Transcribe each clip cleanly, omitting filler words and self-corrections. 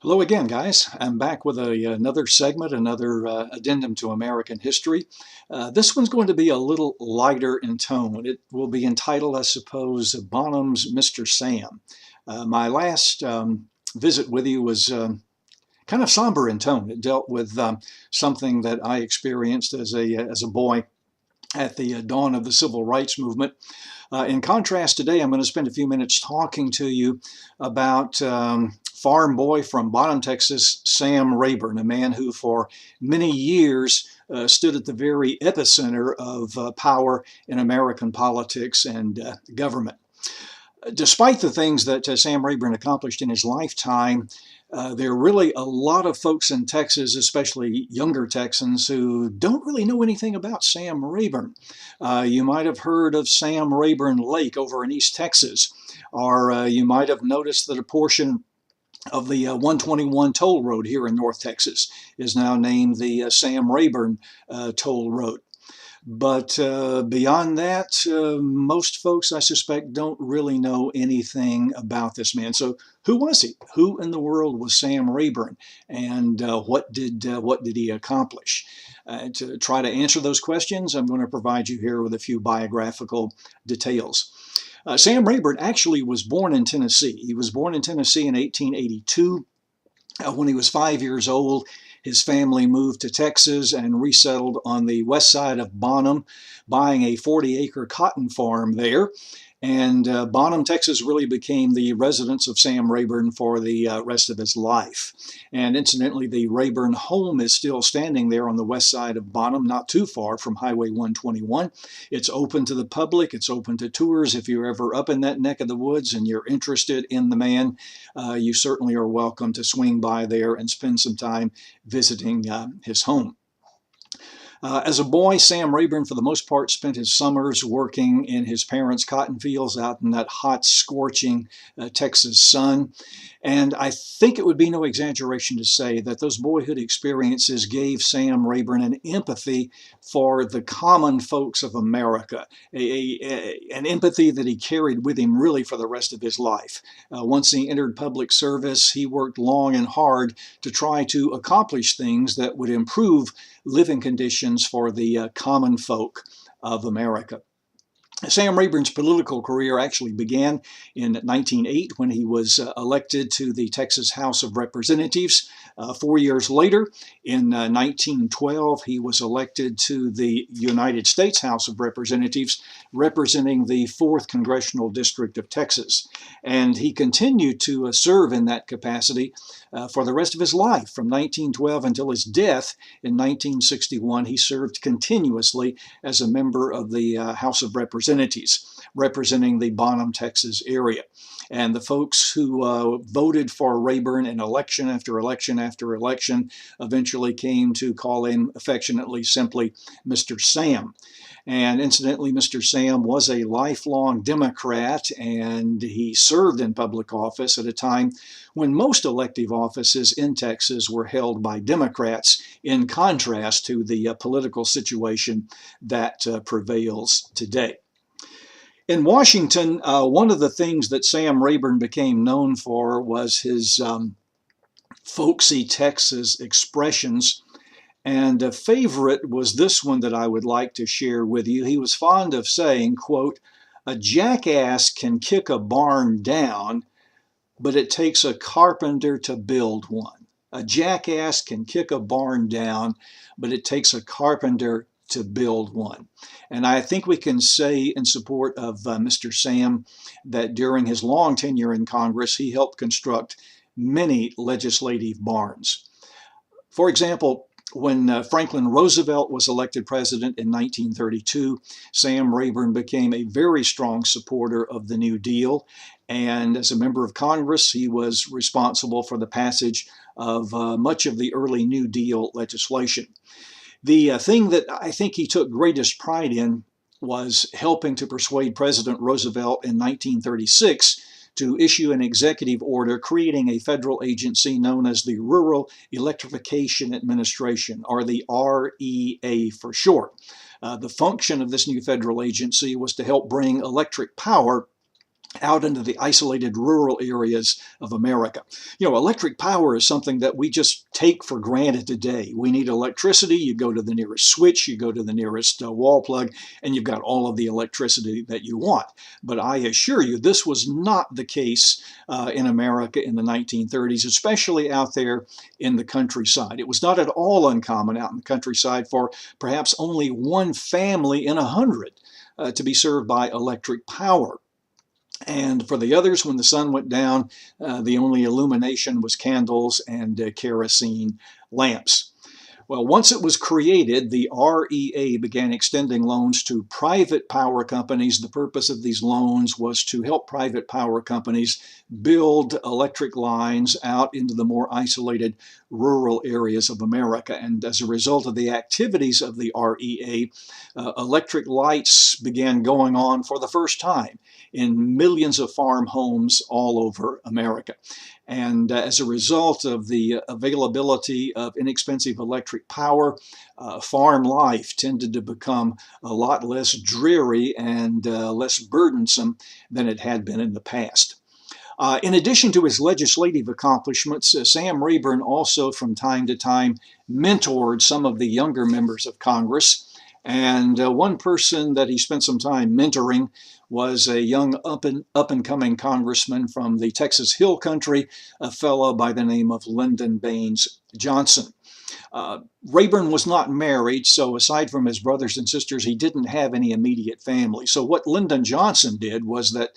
Hello again, guys. I'm back with another segment, another addendum to American history. This one's going to be a little lighter in tone. It will be entitled, I suppose, Bonham's Mr. Sam. My last visit with you was kind of somber in tone. It dealt with something that I experienced as a boy at the dawn of the civil rights movement. In contrast, today I'm going to spend a few minutes talking to you about farm boy from Bonham, Texas, Sam Rayburn, a man who for many years stood at the very epicenter of power in American politics and government. Despite the things that Sam Rayburn accomplished in his lifetime, there are really a lot of folks in Texas, especially younger Texans, who don't really know anything about Sam Rayburn. You might have heard of Sam Rayburn Lake over in East Texas, or you might have noticed that a portion of the 121 toll road here in North Texas is now named the Sam Rayburn toll road. But beyond that, most folks, I suspect, don't really know anything about this man. So, who was he? Who in the world was Sam Rayburn, and what did he accomplish? To try to answer those questions, I'm going to provide you here with a few biographical details. Sam Rayburn actually was born in Tennessee. He was born in Tennessee in 1882. When he was 5 years old, his family moved to Texas and resettled on the west side of Bonham, buying a 40-acre cotton farm there. And Bonham, Texas really became the residence of Sam Rayburn for the rest of his life. And incidentally, the Rayburn home is still standing there on the west side of Bonham, not too far from Highway 121. It's open to the public. It's open to tours. If you're ever up in that neck of the woods and you're interested in the man, you certainly are welcome to swing by there and spend some time visiting his home. As a boy, Sam Rayburn, for the most part, spent his summers working in his parents' cotton fields out in that hot, scorching Texas sun. And I think it would be no exaggeration to say that those boyhood experiences gave Sam Rayburn an empathy for the common folks of America, an empathy that he carried with him really for the rest of his life. Once he entered public service, he worked long and hard to try to accomplish things that would improve living conditions for the common folk of America. Sam Rayburn's political career actually began in 1908 when he was elected to the Texas House of Representatives. 4 years later, in 1912, he was elected to the United States House of Representatives, representing the 4th Congressional District of Texas. And he continued to serve in that capacity for the rest of his life. From 1912 until his death in 1961, he served continuously as a member of the House of Representatives, representing the Bonham, Texas area. And the folks who voted for Rayburn in election after election after election eventually came to call him affectionately simply Mr. Sam. And incidentally, Mr. Sam was a lifelong Democrat, and he served in public office at a time when most elective offices in Texas were held by Democrats, in contrast to the political situation that prevails today. In Washington, one of the things that Sam Rayburn became known for was his folksy Texas expressions. And a favorite was this one that I would like to share with you. He was fond of saying, quote, "A jackass can kick a barn down, but it takes a carpenter to build one. A jackass can kick a barn down, but it takes a carpenter to build one." And I think we can say in support of Mr. Sam that during his long tenure in Congress, he helped construct many legislative barns. For example, when Franklin Roosevelt was elected president in 1932, Sam Rayburn became a very strong supporter of the New Deal. And as a member of Congress, he was responsible for the passage of much of the early New Deal legislation. The thing that I think he took greatest pride in was helping to persuade President Roosevelt in 1936 to issue an executive order creating a federal agency known as the Rural Electrification Administration, or the REA for short. The function of this new federal agency was to help bring electric power out into the isolated rural areas of America. Electric power is something that we just take for granted today. We need electricity. You go to the nearest switch, you go to the nearest wall plug, and you've got all of the electricity that you want. But I assure you, this was not the case in America in the 1930s, especially out there in the countryside. It was not at all uncommon out in the countryside for perhaps only one family in 100 to be served by electric power. And for the others, when the sun went down, the only illumination was candles and kerosene lamps. Well, once it was created, the REA began extending loans to private power companies. The purpose of these loans was to help private power companies build electric lines out into the more isolated rural areas of America. And as a result of the activities of the REA, electric lights began going on for the first time in millions of farm homes all over America. And as a result of the availability of inexpensive electric power, farm life tended to become a lot less dreary and less burdensome than it had been in the past. In addition to his legislative accomplishments, Sam Rayburn also from time to time mentored some of the younger members of Congress. And one person that he spent some time mentoring was a young up-and-coming congressman from the Texas Hill Country, a fellow by the name of Lyndon Baines Johnson. Rayburn was not married, so aside from his brothers and sisters, he didn't have any immediate family. So what Lyndon Johnson did was that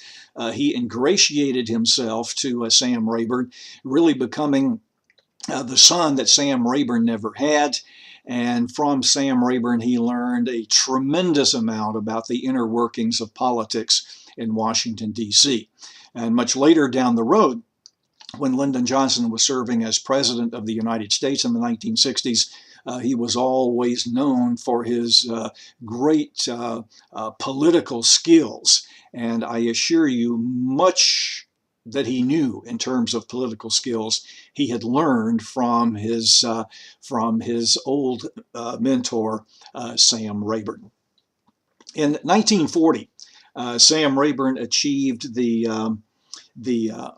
he ingratiated himself to Sam Rayburn, really becoming the son that Sam Rayburn never had. And from Sam Rayburn, he learned a tremendous amount about the inner workings of politics in Washington, D.C. And much later down the road, when Lyndon Johnson was serving as president of the United States in the 1960s, he was always known for his great political skills. And I assure you, much that he knew in terms of political skills, he had learned from his old mentor, Sam Rayburn. In 1940, Sam Rayburn achieved the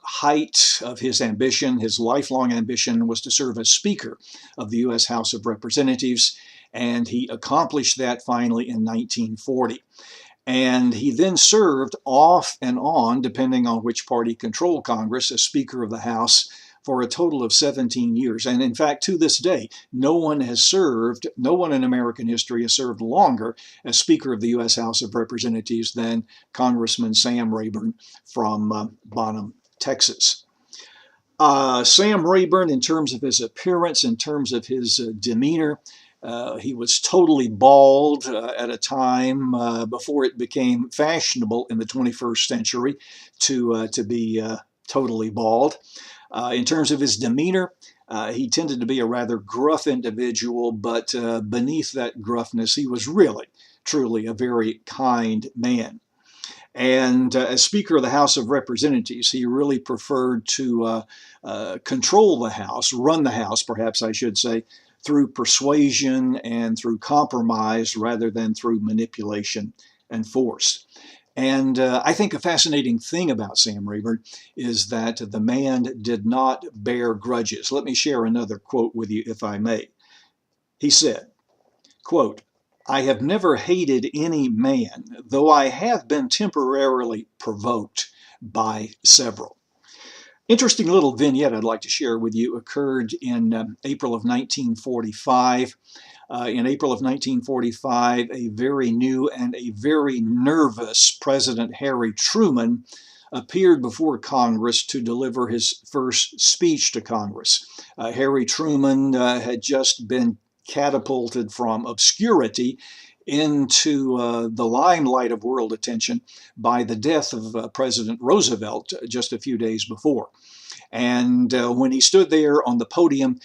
height of his ambition. His lifelong ambition was to serve as Speaker of the U.S. House of Representatives, and he accomplished that finally in 1940. And he then served off and on, depending on which party controlled Congress, as Speaker of the House for a total of 17 years. And in fact, to this day, no one in American history has served longer as Speaker of the U.S. House of Representatives than Congressman Sam Rayburn from Bonham, Texas. Sam Rayburn, in terms of his appearance, in terms of his demeanor, he was totally bald at a time before it became fashionable in the 21st century to be totally bald. In terms of his demeanor, he tended to be a rather gruff individual, but beneath that gruffness, he was really, truly a very kind man. And as Speaker of the House of Representatives, he really preferred to control the House, run the House, perhaps I should say, through persuasion and through compromise rather than through manipulation and force. And I think a fascinating thing about Sam Rayburn is that the man did not bear grudges. Let me share another quote with you, if I may. He said, quote, "I have never hated any man, though I have been temporarily provoked by several." Interesting little vignette I'd like to share with you occurred in April of 1945. In April of 1945, a very new and a very nervous President Harry Truman appeared before Congress to deliver his first speech to Congress. Harry Truman had just been catapulted from obscurity into the limelight of world attention by the death of President Roosevelt just a few days before. And when he stood there on the podium,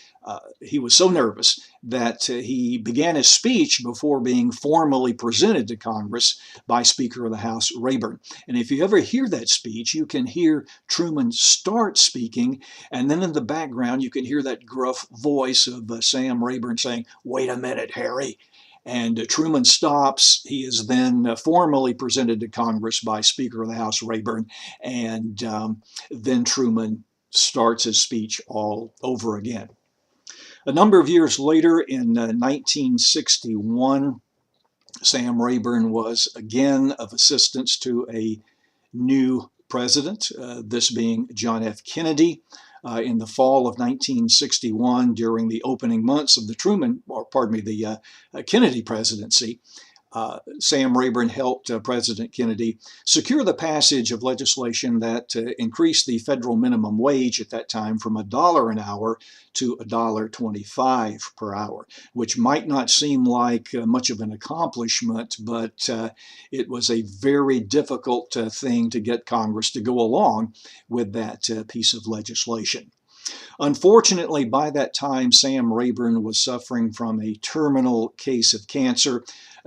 he was so nervous that he began his speech before being formally presented to Congress by Speaker of the House Rayburn. And if you ever hear that speech, you can hear Truman start speaking, and then in the background you can hear that gruff voice of Sam Rayburn saying, "Wait a minute, Harry." And Truman stops. He is then formally presented to Congress by Speaker of the House Rayburn, and then Truman starts his speech all over again. A number of years later, in 1961, Sam Rayburn was again of assistance to a new president, this being John F. Kennedy. In the fall of 1961, during the opening months of the Kennedy presidency, Sam Rayburn helped President Kennedy secure the passage of legislation that increased the federal minimum wage at that time from $1 an hour to $1.25 per hour, which might not seem like much of an accomplishment, but it was a very difficult thing to get Congress to go along with that piece of legislation. Unfortunately, by that time, Sam Rayburn was suffering from a terminal case of cancer.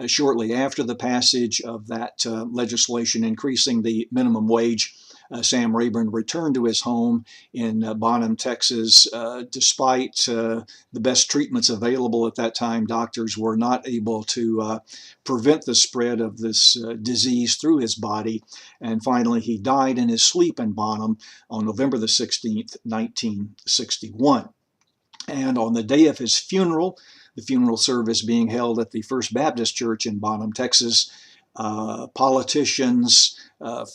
Shortly after the passage of that legislation increasing the minimum wage, Sam Rayburn returned to his home in Bonham, Texas. Despite the best treatments available at that time, doctors were not able to prevent the spread of this disease through his body. And finally, he died in his sleep in Bonham on November the 16th, 1961. And on the day of his funeral, the funeral service being held at the First Baptist Church in Bonham, Texas, politicians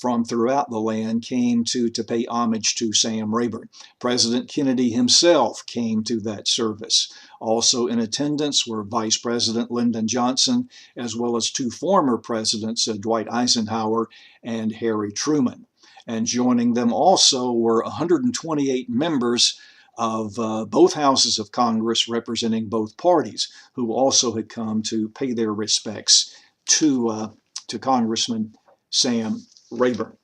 from throughout the land came to pay homage to Sam Rayburn. President Kennedy himself came to that service. Also in attendance were Vice President Lyndon Johnson, as well as two former presidents, Dwight Eisenhower and Harry Truman. And joining them also were 128 members of both houses of Congress representing both parties, who also had come to pay their respects to Congressman Sam Rayburn.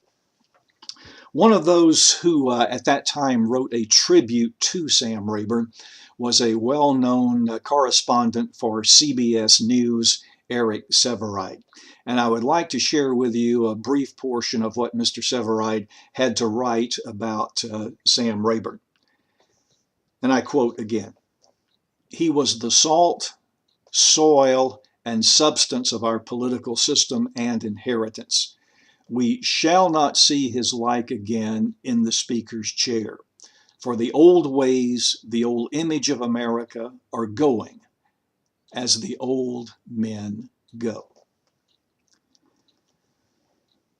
One of those who at that time wrote a tribute to Sam Rayburn was a well-known correspondent for CBS News, Eric Sevareid. And I would like to share with you a brief portion of what Mr. Sevareid had to write about Sam Rayburn. And I quote again, "He was the salt, soil, and substance of our political system and inheritance. We shall not see his like again in the Speaker's chair. For the old ways, the old image of America are going as the old men go."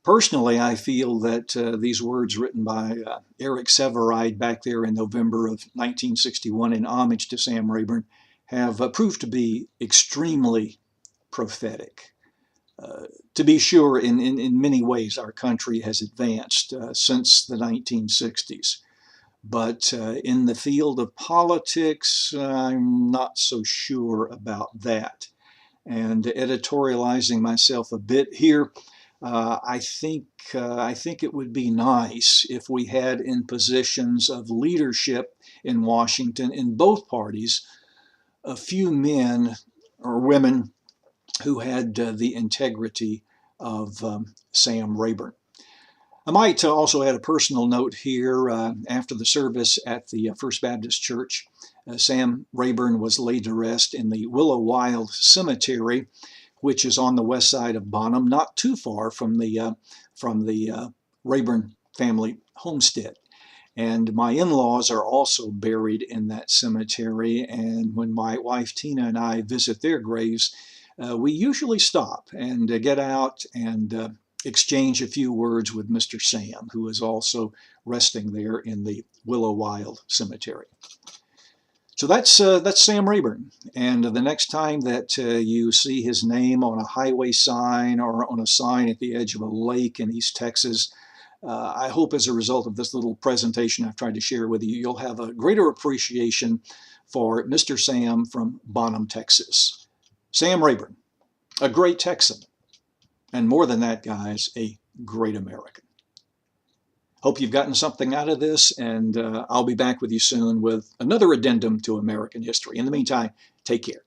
Personally, I feel that these words written by Eric Sevareid back there in November of 1961 in homage to Sam Rayburn have proved to be extremely prophetic. To be sure, in many ways, our country has advanced since the 1960s. But in the field of politics, I'm not so sure about that. And editorializing myself a bit here, I think it would be nice if we had in positions of leadership in Washington in both parties a few men or women who had the integrity of Sam Rayburn. I might also add a personal note here. After the service at the First Baptist Church, Sam Rayburn was laid to rest in the Willow Wild Cemetery, which is on the west side of Bonham, not too far from the Rayburn family homestead. And my in-laws are also buried in that cemetery. And when my wife Tina and I visit their graves, we usually stop and get out and exchange a few words with Mr. Sam, who is also resting there in the Willow Wild Cemetery. So that's Sam Rayburn. And the next time that you see his name on a highway sign or on a sign at the edge of a lake in East Texas, I hope as a result of this little presentation I've tried to share with you, you'll have a greater appreciation for Mr. Sam from Bonham, Texas. Sam Rayburn, a great Texan, and more than that, guys, a great American. Hope you've gotten something out of this, and I'll be back with you soon with another addendum to American history. In the meantime, take care.